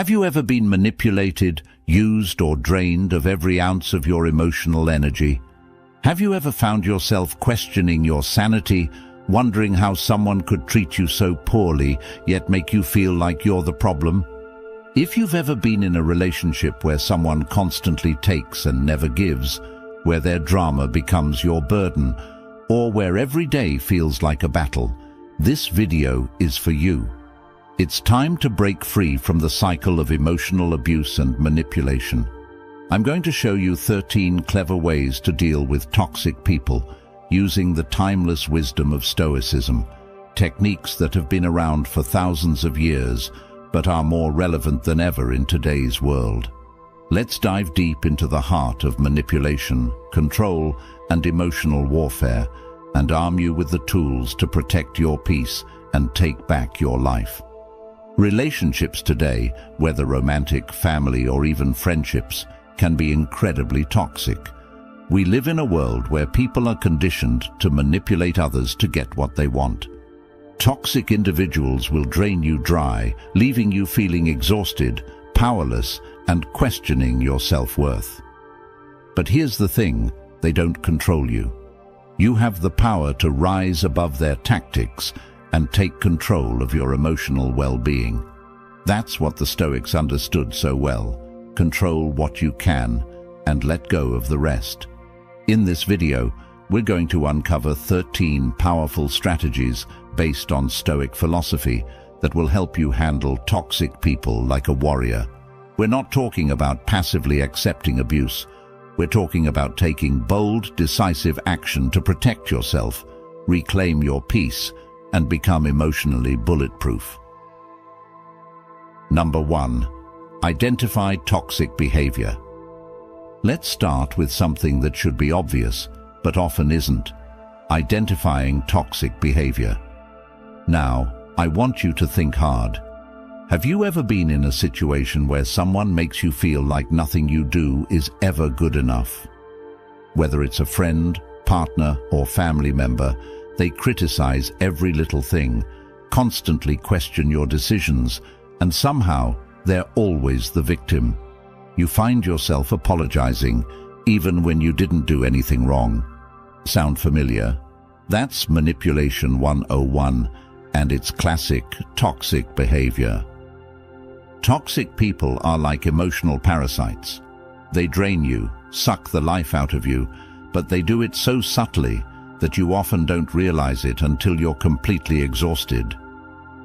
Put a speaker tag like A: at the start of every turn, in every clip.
A: Have you ever been manipulated, used or drained of every ounce of your emotional energy? Have you ever found yourself questioning your sanity, wondering how someone could treat you so poorly, yet make you feel like you're the problem? If you've ever been in a relationship where someone constantly takes and never gives, where their drama becomes your burden, or where every day feels like a battle, this video is for you. It's time to break free from the cycle of emotional abuse and manipulation. I'm going to show you 13 clever ways to deal with toxic people using the timeless wisdom of Stoicism, techniques that have been around for thousands of years but are more relevant than ever in today's world. Let's dive deep into the heart of manipulation, control, and emotional warfare, and arm you with the tools to protect your peace and take back your life. Relationships today, whether romantic, family, or even friendships, can be incredibly toxic. We live in a world where people are conditioned to manipulate others to get what they want. Toxic individuals will drain you dry, leaving you feeling exhausted, powerless, and questioning your self-worth. But here's the thing, they don't control you. You have the power to rise above their tactics and take control of your emotional well-being. That's what the Stoics understood so well. Control what you can and let go of the rest. In this video, we're going to uncover 13 powerful strategies based on Stoic philosophy that will help you handle toxic people like a warrior. We're not talking about passively accepting abuse. We're talking about taking bold, decisive action to protect yourself, reclaim your peace, and become emotionally bulletproof. Number 1. Identify toxic behavior. Let's start with something that should be obvious, but often isn't. Identifying toxic behavior. Now, I want you to think hard. Have you ever been in a situation where someone makes you feel like nothing you do is ever good enough? Whether it's a friend, partner, or family member, they criticize every little thing, constantly question your decisions, and somehow they're always the victim. You find yourself apologizing, even when you didn't do anything wrong. Sound familiar? That's Manipulation 101, and it's classic toxic behavior. Toxic people are like emotional parasites. They drain you, suck the life out of you, but they do it so subtly that you often don't realize it until you're completely exhausted.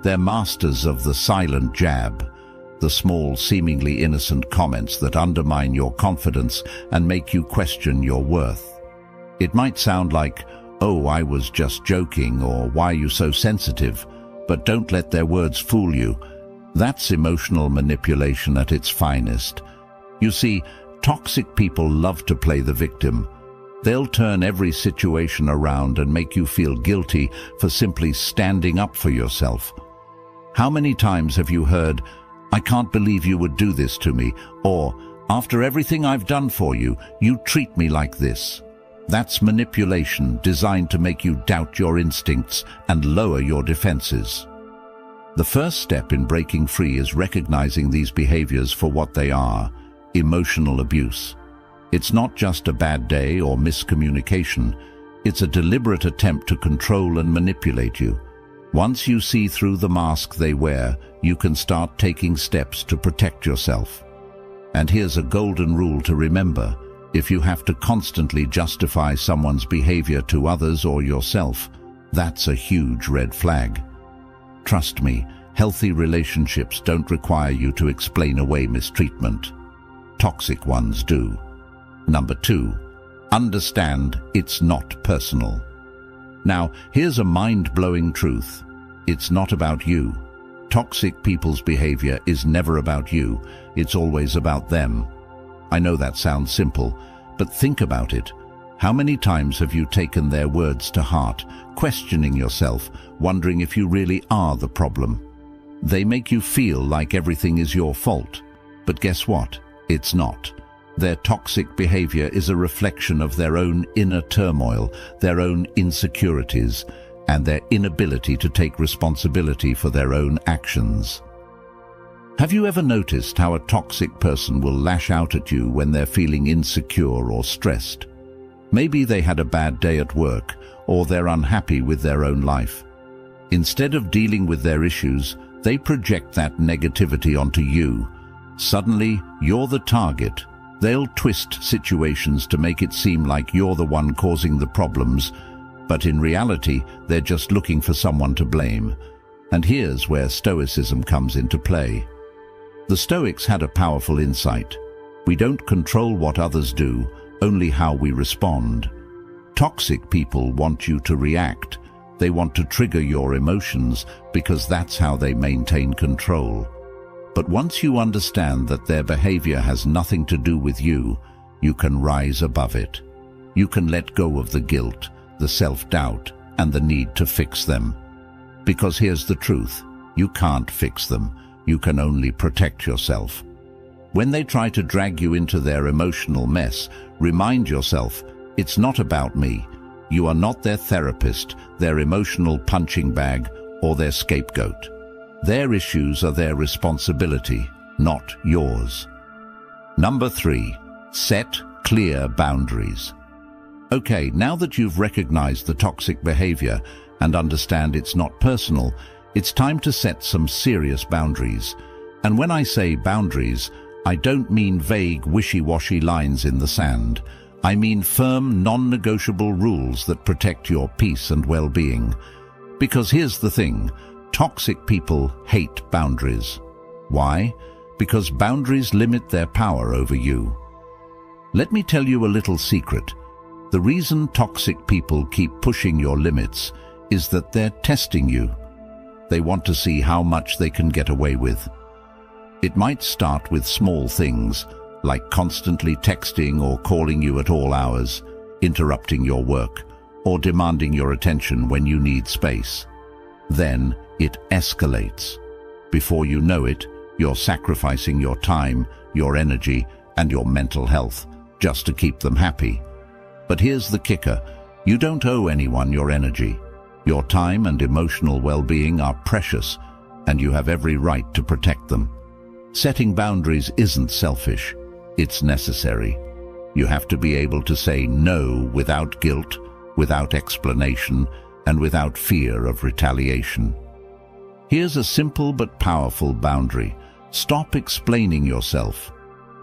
A: They're masters of the silent jab, the small, seemingly innocent comments that undermine your confidence and make you question your worth. It might sound like, "Oh, I was just joking," or "Why are you so sensitive?" But don't let their words fool you. That's emotional manipulation at its finest. You see, toxic people love to play the victim. They'll turn every situation around and make you feel guilty for simply standing up for yourself. How many times have you heard, "I can't believe you would do this to me," or "After everything I've done for you, you treat me like this"? That's manipulation designed to make you doubt your instincts and lower your defenses. The first step in breaking free is recognizing these behaviors for what they are: emotional abuse. It's not just a bad day or miscommunication. It's a deliberate attempt to control and manipulate you. Once you see through the mask they wear, you can start taking steps to protect yourself. And here's a golden rule to remember: if you have to constantly justify someone's behavior to others or yourself, that's a huge red flag. Trust me, healthy relationships don't require you to explain away mistreatment. Toxic ones do. Number 2, understand it's not personal. Now, here's a mind-blowing truth. It's not about you. Toxic people's behavior is never about you. It's always about them. I know that sounds simple, but think about it. How many times have you taken their words to heart, questioning yourself, wondering if you really are the problem? They make you feel like everything is your fault. But guess what? It's not. Their toxic behavior is a reflection of their own inner turmoil, their own insecurities, and their inability to take responsibility for their own actions. Have you ever noticed how a toxic person will lash out at you when they're feeling insecure or stressed? Maybe they had a bad day at work, or they're unhappy with their own life. Instead of dealing with their issues, they project that negativity onto you. Suddenly, you're the target. They'll twist situations to make it seem like you're the one causing the problems, but in reality, they're just looking for someone to blame. And here's where Stoicism comes into play. The Stoics had a powerful insight. We don't control what others do, only how we respond. Toxic people want you to react. They want to trigger your emotions because that's how they maintain control. But once you understand that their behavior has nothing to do with you, you can rise above it. You can let go of the guilt, the self-doubt, and the need to fix them. Because here's the truth, you can't fix them. You can only protect yourself. When they try to drag you into their emotional mess, remind yourself, it's not about me. You are not their therapist, their emotional punching bag, or their scapegoat. Their issues are their responsibility, not yours. Number 3, set clear boundaries. Okay, now that you've recognized the toxic behavior and understand it's not personal, it's time to set some serious boundaries. And when I say boundaries, I don't mean vague, wishy-washy lines in the sand. I mean firm, non-negotiable rules that protect your peace and well-being. Because here's the thing, toxic people hate boundaries. Why? Because boundaries limit their power over you. Let me tell you a little secret. The reason toxic people keep pushing your limits is that they're testing you. They want to see how much they can get away with. It might start with small things, like constantly texting or calling you at all hours, interrupting your work, or demanding your attention when you need space. Then it escalates. Before you know it, you're sacrificing your time, your energy, and your mental health just to keep them happy. But here's the kicker. You don't owe anyone your energy. Your time and emotional well-being are precious, and you have every right to protect them. Setting boundaries isn't selfish. It's necessary. You have to be able to say no without guilt, without explanation, and without fear of retaliation. Here's a simple but powerful boundary. Stop explaining yourself.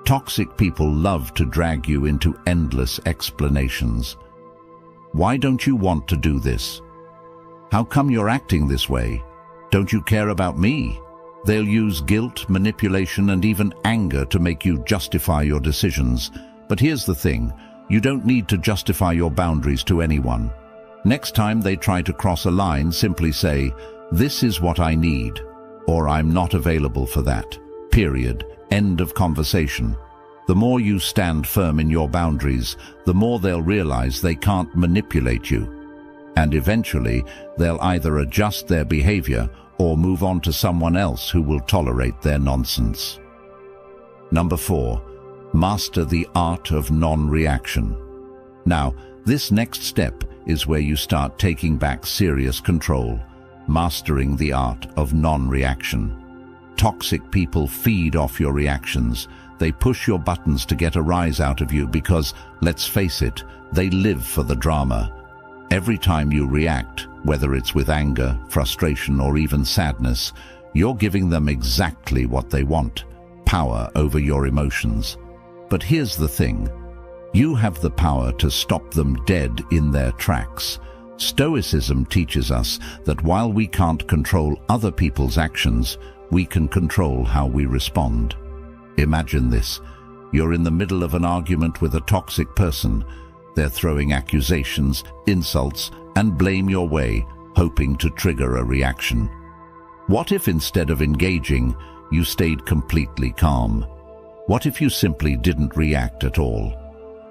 A: Toxic people love to drag you into endless explanations. Why don't you want to do this? How come you're acting this way? Don't you care about me? They'll use guilt, manipulation, and even anger to make you justify your decisions. But here's the thing, you don't need to justify your boundaries to anyone. Next time they try to cross a line, simply say, "This is what I need," or "I'm not available for that." Period. End of conversation. The more you stand firm in your boundaries, the more they'll realize they can't manipulate you. And eventually, they'll either adjust their behavior or move on to someone else who will tolerate their nonsense. Number 4, master the art of non-reaction. Now, this next step is where you start taking back serious control, mastering the art of non-reaction. Toxic people feed off your reactions. They push your buttons to get a rise out of you because, let's face it, they live for the drama. Every time you react, whether it's with anger, frustration, or even sadness, you're giving them exactly what they want, power over your emotions. But here's the thing, you have the power to stop them dead in their tracks. Stoicism teaches us that while we can't control other people's actions, we can control how we respond. Imagine this, you're in the middle of an argument with a toxic person. They're throwing accusations, insults, and blame your way, hoping to trigger a reaction. What if instead of engaging, you stayed completely calm? What if you simply didn't react at all?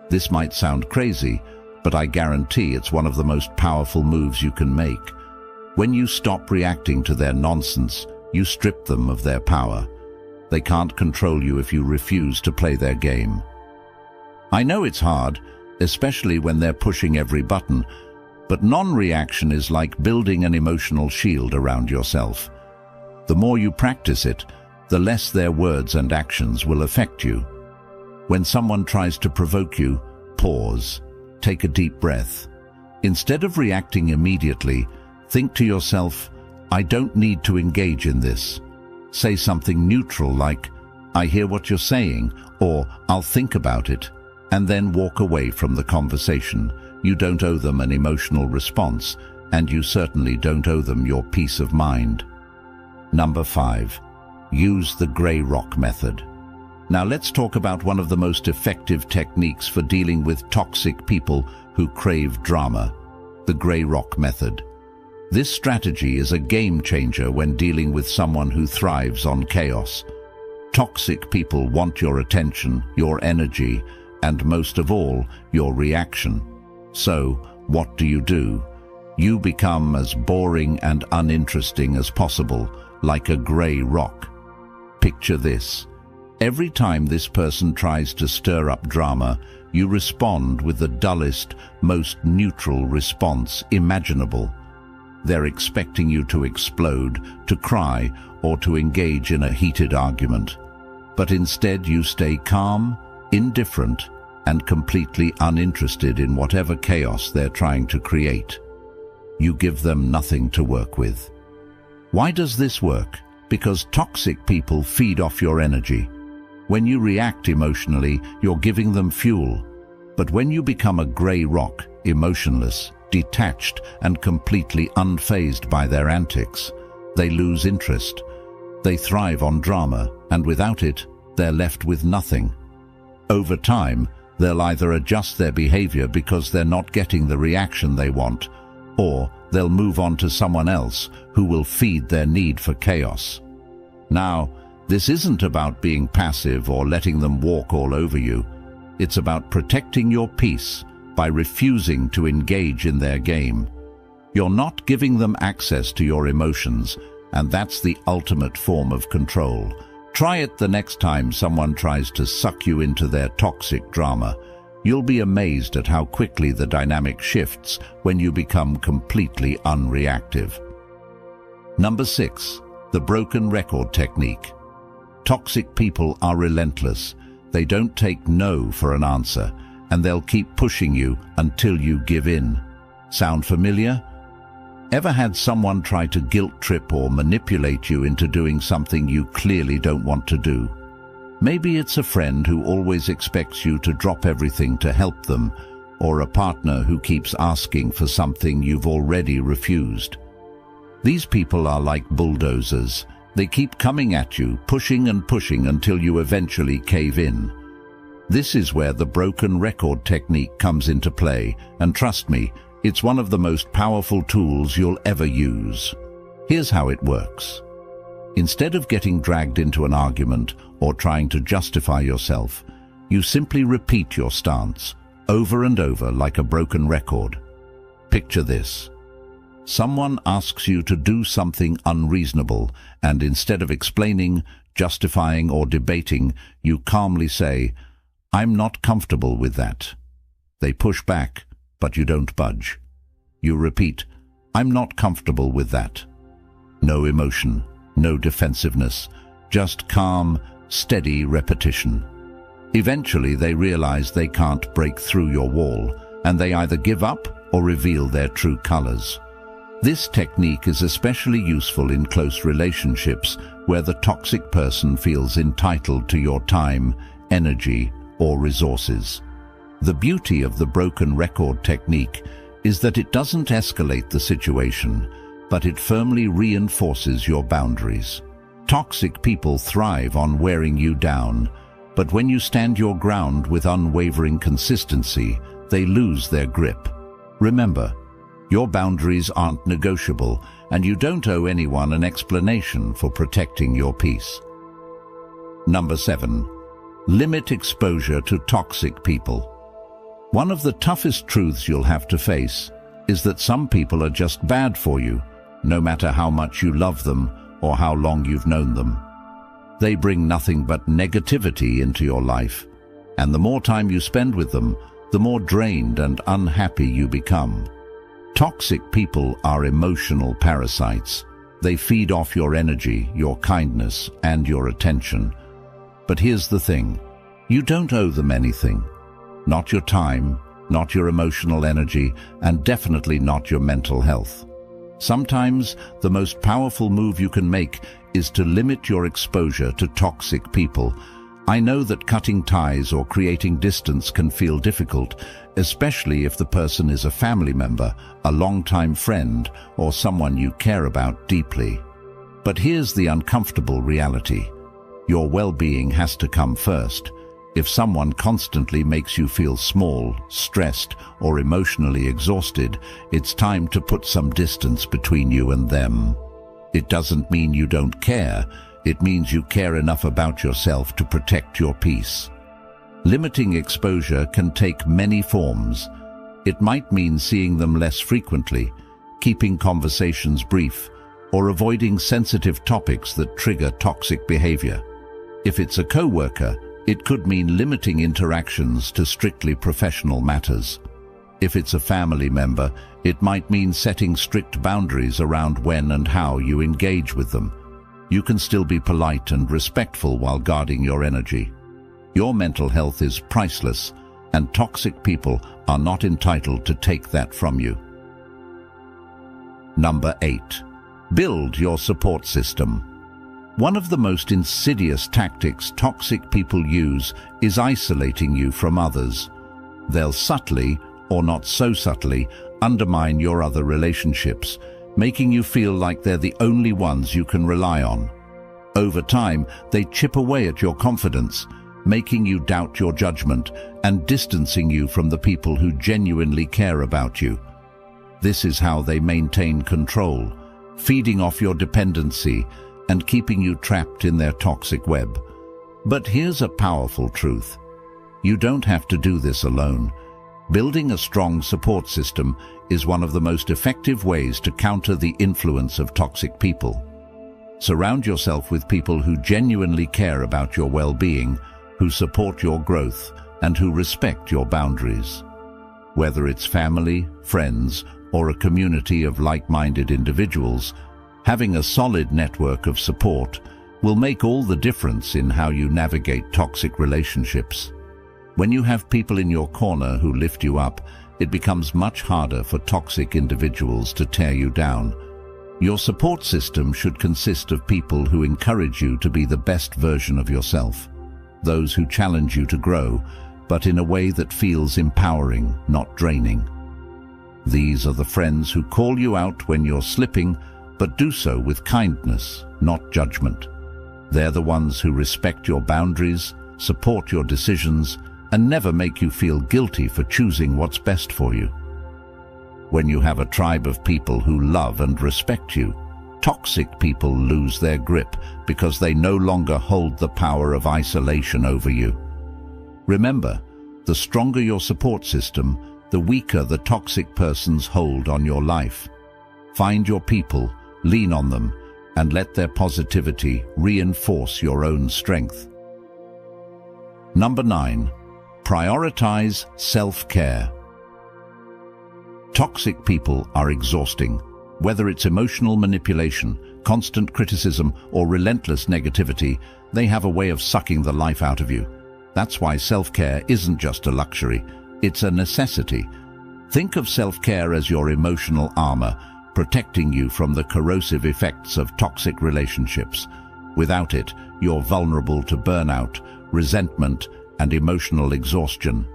A: This might sound crazy, but I guarantee it's one of the most powerful moves you can make. When you stop reacting to their nonsense, you strip them of their power. They can't control you if you refuse to play their game. I know it's hard, especially when they're pushing every button, but non-reaction is like building an emotional shield around yourself. The more you practice it, the less their words and actions will affect you. When someone tries to provoke you, pause, take a deep breath. Instead of reacting immediately, think to yourself, I don't need to engage in this. Say something neutral like, I hear what you're saying, or I'll think about it, and then walk away from the conversation. You don't owe them an emotional response, and you certainly don't owe them your peace of mind. Number 5. Use the grey rock method. Now let's talk about one of the most effective techniques for dealing with toxic people who crave drama, the grey rock method. This strategy is a game changer when dealing with someone who thrives on chaos. Toxic people want your attention, your energy, and most of all, your reaction. So, what do? You become as boring and uninteresting as possible, like a grey rock. Picture this. Every time this person tries to stir up drama, you respond with the dullest, most neutral response imaginable. They're expecting you to explode, to cry, or to engage in a heated argument. But instead you stay calm, indifferent, and completely uninterested in whatever chaos they're trying to create. You give them nothing to work with. Why does this work? Because toxic people feed off your energy. When you react emotionally, you're giving them fuel. But when you become a grey rock, emotionless, detached, and completely unfazed by their antics, they lose interest. They thrive on drama, and without it, they're left with nothing. Over time, they'll either adjust their behavior because they're not getting the reaction they want, or they'll move on to someone else who will feed their need for chaos. Now, this isn't about being passive or letting them walk all over you. It's about protecting your peace by refusing to engage in their game. You're not giving them access to your emotions, and that's the ultimate form of control. Try it the next time someone tries to suck you into their toxic drama. You'll be amazed at how quickly the dynamic shifts when you become completely unreactive. Number 6. The broken record technique. Toxic people are relentless. They don't take no for an answer, and they'll keep pushing you until you give in. Sound familiar? Ever had someone try to guilt trip or manipulate you into doing something you clearly don't want to do? Maybe it's a friend who always expects you to drop everything to help them, or a partner who keeps asking for something you've already refused. These people are like bulldozers. They keep coming at you, pushing and pushing until you eventually cave in. This is where the broken record technique comes into play, and trust me, it's one of the most powerful tools you'll ever use. Here's how it works. Instead of getting dragged into an argument or trying to justify yourself, you simply repeat your stance, over and over like a broken record. Picture this. Someone asks you to do something unreasonable, and instead of explaining, justifying, or debating, you calmly say, I'm not comfortable with that. They push back, but you don't budge. You repeat, I'm not comfortable with that. No emotion, no defensiveness, just calm, steady repetition. Eventually they realize they can't break through your wall, and they either give up or reveal their true colors. This technique is especially useful in close relationships where the toxic person feels entitled to your time, energy, or resources. The beauty of the broken record technique is that it doesn't escalate the situation, but it firmly reinforces your boundaries. Toxic people thrive on wearing you down, but when you stand your ground with unwavering consistency, they lose their grip. Remember, your boundaries aren't negotiable, and you don't owe anyone an explanation for protecting your peace. Number 7. Limit exposure to toxic people. One of the toughest truths you'll have to face is that some people are just bad for you, no matter how much you love them or how long you've known them. They bring nothing but negativity into your life, and the more time you spend with them, the more drained and unhappy you become. Toxic people are emotional parasites. They feed off your energy, your kindness, and your attention. But here's the thing. You don't owe them anything. Not your time, not your emotional energy, and definitely not your mental health. Sometimes the most powerful move you can make is to limit your exposure to toxic people. I know that cutting ties or creating distance can feel difficult, especially if the person is a family member, a longtime friend, or someone you care about deeply. But here's the uncomfortable reality. Your well-being has to come first. If someone constantly makes you feel small, stressed, or emotionally exhausted, it's time to put some distance between you and them. It doesn't mean you don't care. It means you care enough about yourself to protect your peace. Limiting exposure can take many forms. It might mean seeing them less frequently, keeping conversations brief, or avoiding sensitive topics that trigger toxic behavior. If it's a coworker, it could mean limiting interactions to strictly professional matters. If it's a family member, it might mean setting strict boundaries around when and how you engage with them. You can still be polite and respectful while guarding your energy. Your mental health is priceless, and toxic people are not entitled to take that from you. Number 8. Build your support system. One of the most insidious tactics toxic people use is isolating you from others. They'll subtly, or not so subtly, undermine your other relationships, making you feel like they're the only ones you can rely on. Over time, they chip away at your confidence, making you doubt your judgment and distancing you from the people who genuinely care about you. This is how they maintain control, feeding off your dependency and keeping you trapped in their toxic web. But here's a powerful truth. You don't have to do this alone. Building a strong support system is one of the most effective ways to counter the influence of toxic people. Surround yourself with people who genuinely care about your well-being, who support your growth, and who respect your boundaries. Whether it's family, friends, or a community of like-minded individuals, having a solid network of support will make all the difference in how you navigate toxic relationships. When you have people in your corner who lift you up, it becomes much harder for toxic individuals to tear you down. Your support system should consist of people who encourage you to be the best version of yourself, those who challenge you to grow, but in a way that feels empowering, not draining. These are the friends who call you out when you're slipping, but do so with kindness, not judgment. They're the ones who respect your boundaries, support your decisions, and never make you feel guilty for choosing what's best for you. When you have a tribe of people who love and respect you, toxic people lose their grip because they no longer hold the power of isolation over you. Remember, the stronger your support system, the weaker the toxic person's hold on your life. Find your people, lean on them, and let their positivity reinforce your own strength. Number 9. Prioritize self-care. Toxic people are exhausting. Whether it's emotional manipulation, constant criticism, or relentless negativity, they have a way of sucking the life out of you. That's why self-care isn't just a luxury, it's a necessity. Think of self-care as your emotional armor, protecting you from the corrosive effects of toxic relationships. Without it, you're vulnerable to burnout, resentment, and emotional exhaustion.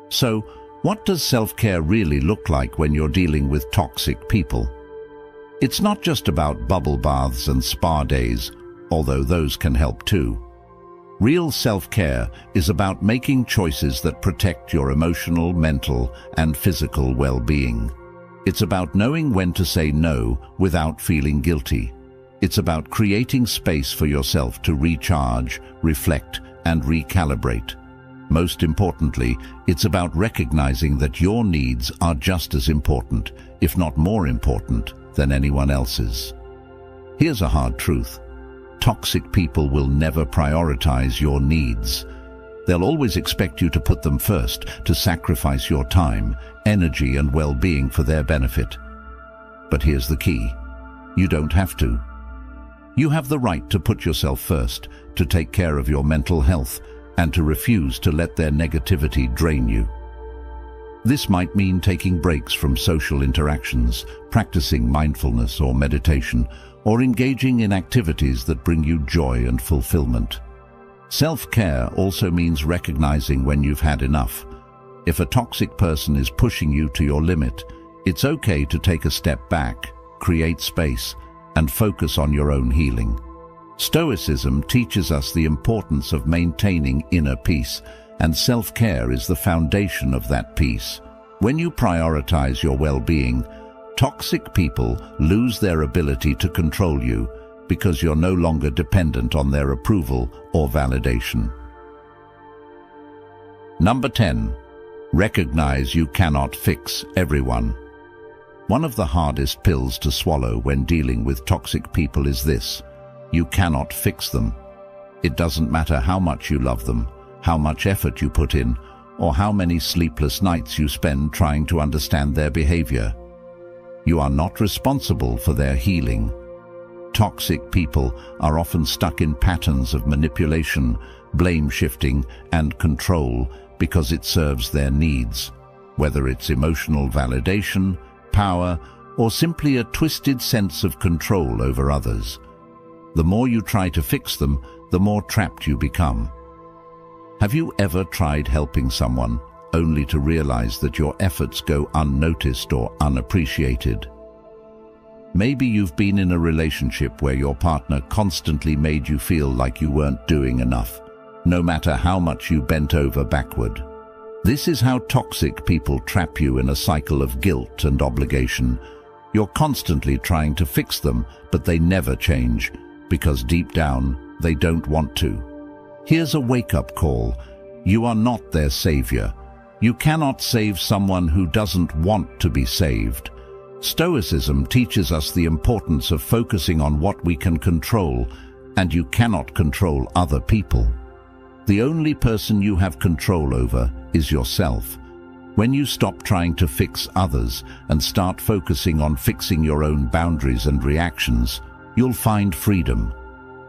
A: So, what does self-care really look like when you're dealing with toxic people? It's not just about bubble baths and spa days, although those can help too. Real self-care is about making choices that protect your emotional, mental, and physical well-being. It's about knowing when to say no without feeling guilty. It's about creating space for yourself to recharge, reflect, and recalibrate. Most importantly, it's about recognizing that your needs are just as important, if not more important, than anyone else's. Here's a hard truth. Toxic people will never prioritize your needs. They'll always expect you to put them first, to sacrifice your time, energy, and well-being for their benefit. But here's the key. You don't have to. You have the right to put yourself first, to take care of your mental health, and to refuse to let their negativity drain you. This might mean taking breaks from social interactions, practicing mindfulness or meditation, or engaging in activities that bring you joy and fulfillment. Self-care also means recognizing when you've had enough. If a toxic person is pushing you to your limit, it's okay to take a step back, create space, and focus on your own healing. Stoicism teaches us the importance of maintaining inner peace, and self-care is the foundation of that peace. When you prioritize your well-being, toxic people lose their ability to control you because you're no longer dependent on their approval or validation. Number 10. Recognize you cannot fix everyone. One of the hardest pills to swallow when dealing with toxic people is this: you cannot fix them. It doesn't matter how much you love them, how much effort you put in, or how many sleepless nights you spend trying to understand their behavior. You are not responsible for their healing. Toxic people are often stuck in patterns of manipulation, blame shifting, and control because it serves their needs, whether it's emotional validation, power, or simply a twisted sense of control over others. The more you try to fix them, the more trapped you become. Have you ever tried helping someone only to realize that your efforts go unnoticed or unappreciated? Maybe you've been in a relationship where your partner constantly made you feel like you weren't doing enough, no matter how much you bent over backward. This is how toxic people trap you in a cycle of guilt and obligation. You're constantly trying to fix them, but they never change, because deep down, they don't want to. Here's a wake-up call. You are not their savior. You cannot save someone who doesn't want to be saved. Stoicism teaches us the importance of focusing on what we can control, and you cannot control other people. The only person you have control over is yourself. When you stop trying to fix others and start focusing on fixing your own boundaries and reactions, you'll find freedom.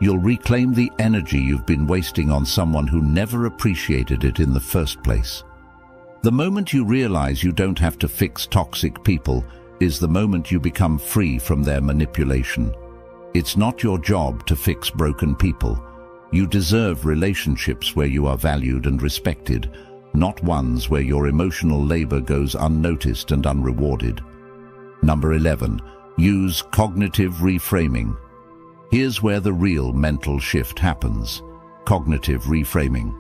A: You'll reclaim the energy you've been wasting on someone who never appreciated it in the first place. The moment you realize you don't have to fix toxic people is the moment you become free from their manipulation. It's not your job to fix broken people. You deserve relationships where you are valued and respected, not ones where your emotional labor goes unnoticed and unrewarded. Number 11. Use cognitive reframing. Here's where the real mental shift happens. Cognitive reframing.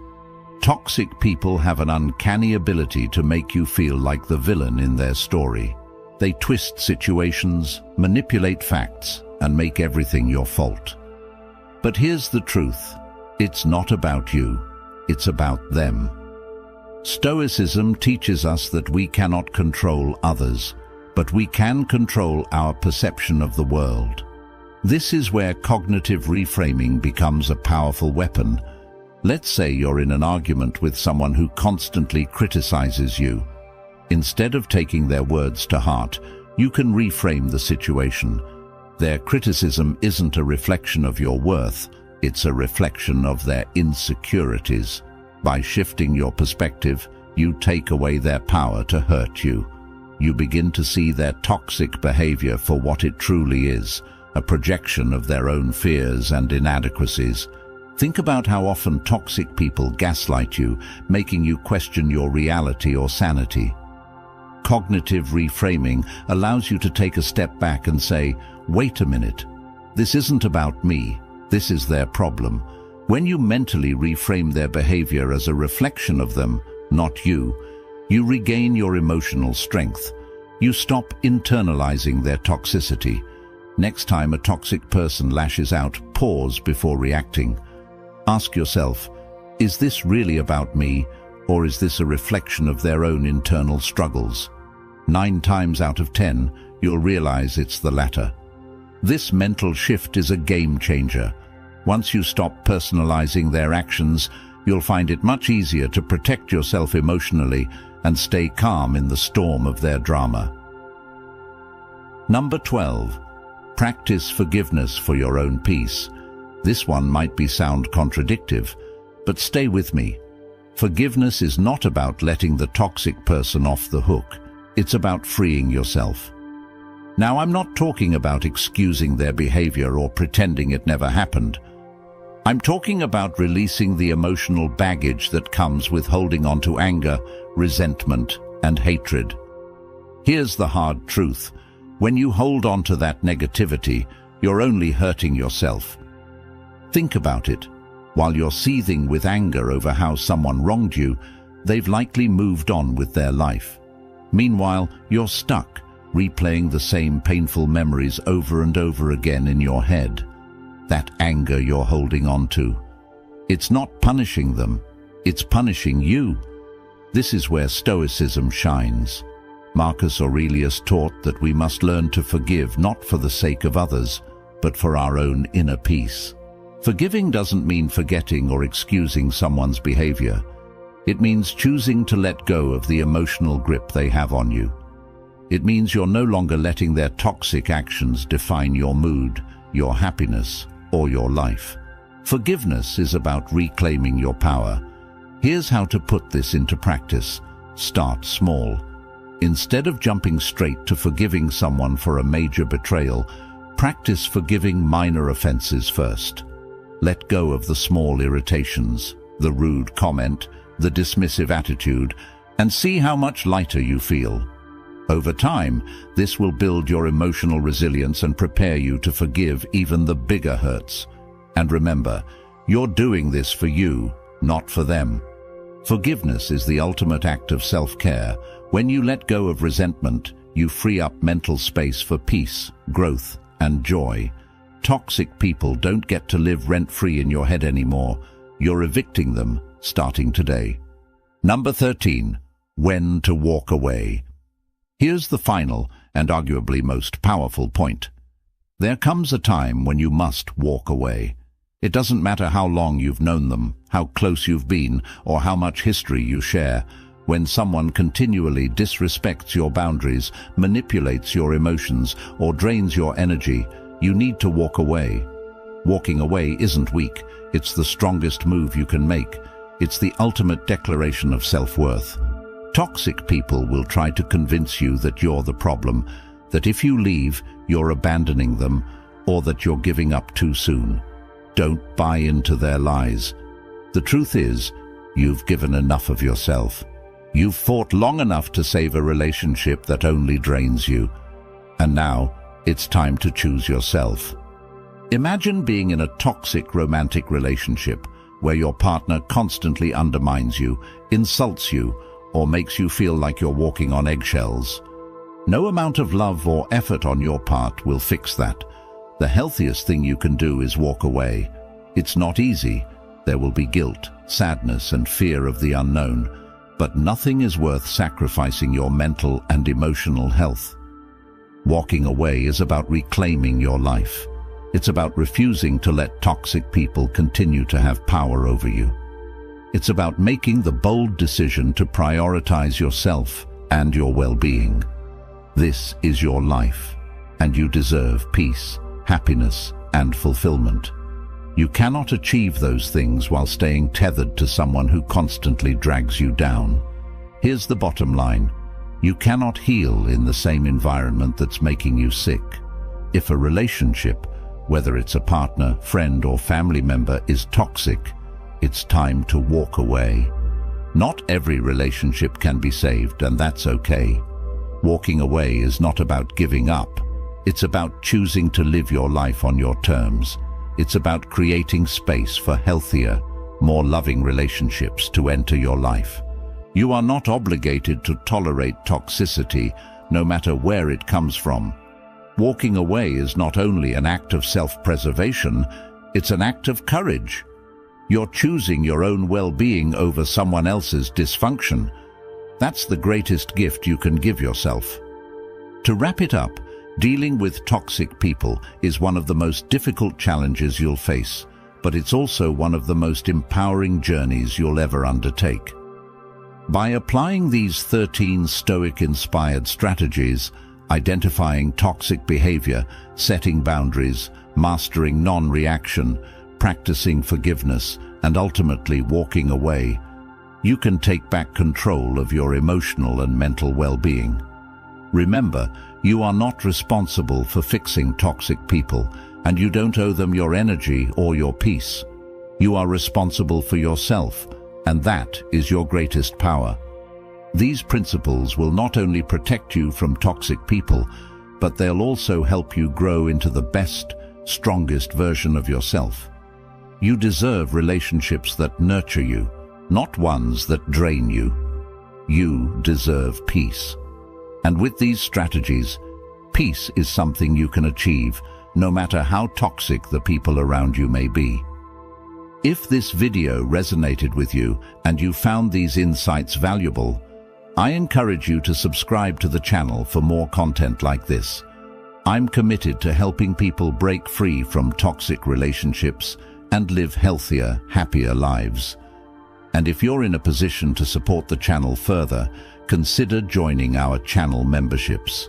A: Toxic people have an uncanny ability to make you feel like the villain in their story. They twist situations, manipulate facts, and make everything your fault. But here's the truth. It's not about you. It's about them. Stoicism teaches us that we cannot control others, but we can control our perception of the world. This is where cognitive reframing becomes a powerful weapon. Let's say you're in an argument with someone who constantly criticizes you. Instead of taking their words to heart, you can reframe the situation. Their criticism isn't a reflection of your worth, it's a reflection of their insecurities. By shifting your perspective, you take away their power to hurt you. You begin to see their toxic behavior for what it truly is, a projection of their own fears and inadequacies. Think about how often toxic people gaslight you, making you question your reality or sanity. Cognitive reframing allows you to take a step back and say, wait a minute, this isn't about me, this is their problem. When you mentally reframe their behavior as a reflection of them, not you, you regain your emotional strength. You stop internalizing their toxicity. Next time a toxic person lashes out, pause before reacting. Ask yourself, is this really about me, or is this a reflection of their own internal struggles? 9 times out of 10, you'll realize it's the latter. This mental shift is a game changer. Once you stop personalizing their actions, you'll find it much easier to protect yourself emotionally and stay calm in the storm of their drama. Number 12. Practice forgiveness for your own peace. This one might sound contradictory, but stay with me. Forgiveness is not about letting the toxic person off the hook. It's about freeing yourself. Now, I'm not talking about excusing their behavior or pretending it never happened. I'm talking about releasing the emotional baggage that comes with holding on to anger, resentment, and hatred. Here's the hard truth. When you hold on to that negativity, you're only hurting yourself. Think about it. While you're seething with anger over how someone wronged you, they've likely moved on with their life. Meanwhile, you're stuck, replaying the same painful memories over and over again in your head. That anger you're holding on to. It's not punishing them, it's punishing you. This is where Stoicism shines. Marcus Aurelius taught that we must learn to forgive not for the sake of others, but for our own inner peace. Forgiving doesn't mean forgetting or excusing someone's behavior. It means choosing to let go of the emotional grip they have on you. It means you're no longer letting their toxic actions define your mood, your happiness, or your life. Forgiveness is about reclaiming your power. Here's how to put this into practice. Start small. Instead of jumping straight to forgiving someone for a major betrayal, practice forgiving minor offenses first. Let go of the small irritations, the rude comment, the dismissive attitude, and see how much lighter you feel. Over time, this will build your emotional resilience and prepare you to forgive even the bigger hurts. And remember, you're doing this for you, not for them. Forgiveness is the ultimate act of self-care. When you let go of resentment, you free up mental space for peace, growth, and joy. Toxic people don't get to live rent-free in your head anymore. You're evicting them, starting today. Number 13. When to walk away. Here's the final and arguably most powerful point. There comes a time when you must walk away. It doesn't matter how long you've known them, how close you've been, or how much history you share. When someone continually disrespects your boundaries, manipulates your emotions, or drains your energy, you need to walk away. Walking away isn't weak. It's the strongest move you can make. It's the ultimate declaration of self-worth. Toxic people will try to convince you that you're the problem, that if you leave, you're abandoning them, or that you're giving up too soon. Don't buy into their lies. The truth is, you've given enough of yourself. You've fought long enough to save a relationship that only drains you. And now, it's time to choose yourself. Imagine being in a toxic romantic relationship where your partner constantly undermines you, insults you, or makes you feel like you're walking on eggshells. No amount of love or effort on your part will fix that. The healthiest thing you can do is walk away. It's not easy. There will be guilt, sadness, and fear of the unknown, but nothing is worth sacrificing your mental and emotional health. Walking away is about reclaiming your life. It's about refusing to let toxic people continue to have power over you. It's about making the bold decision to prioritize yourself and your well-being. This is your life, and you deserve peace, happiness, and fulfillment. You cannot achieve those things while staying tethered to someone who constantly drags you down. Here's the bottom line. You cannot heal in the same environment that's making you sick. If a relationship, whether it's a partner, friend, or family member, is toxic, it's time to walk away. Not every relationship can be saved, and that's okay. Walking away is not about giving up. It's about choosing to live your life on your terms. It's about creating space for healthier, more loving relationships to enter your life. You are not obligated to tolerate toxicity, no matter where it comes from. Walking away is not only an act of self-preservation, it's an act of courage. You're choosing your own well-being over someone else's dysfunction. That's the greatest gift you can give yourself. To wrap it up, dealing with toxic people is one of the most difficult challenges you'll face, but it's also one of the most empowering journeys you'll ever undertake. By applying these 13 Stoic-inspired strategies, identifying toxic behavior, setting boundaries, mastering non-reaction, practicing forgiveness, and ultimately walking away, you can take back control of your emotional and mental well-being. Remember, you are not responsible for fixing toxic people, and you don't owe them your energy or your peace. You are responsible for yourself, and that is your greatest power. These principles will not only protect you from toxic people, but they'll also help you grow into the best, strongest version of yourself. You deserve relationships that nurture you, not ones that drain you. You deserve peace. And with these strategies, peace is something you can achieve, no matter how toxic the people around you may be. If this video resonated with you and you found these insights valuable, I encourage you to subscribe to the channel for more content like this. I'm committed to helping people break free from toxic relationships and live healthier, happier lives. And if you're in a position to support the channel further, consider joining our channel memberships.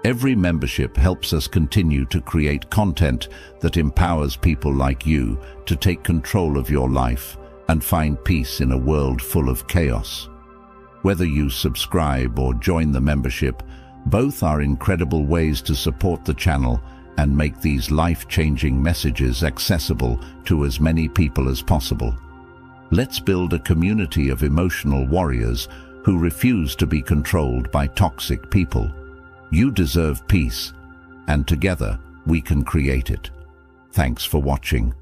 A: Every membership helps us continue to create content that empowers people like you to take control of your life and find peace in a world full of chaos. Whether you subscribe or join the membership, both are incredible ways to support the channel and make these life-changing messages accessible to as many people as possible. Let's build a community of emotional warriors who refuse to be controlled by toxic people. You deserve peace, and together we can create it. Thanks for watching.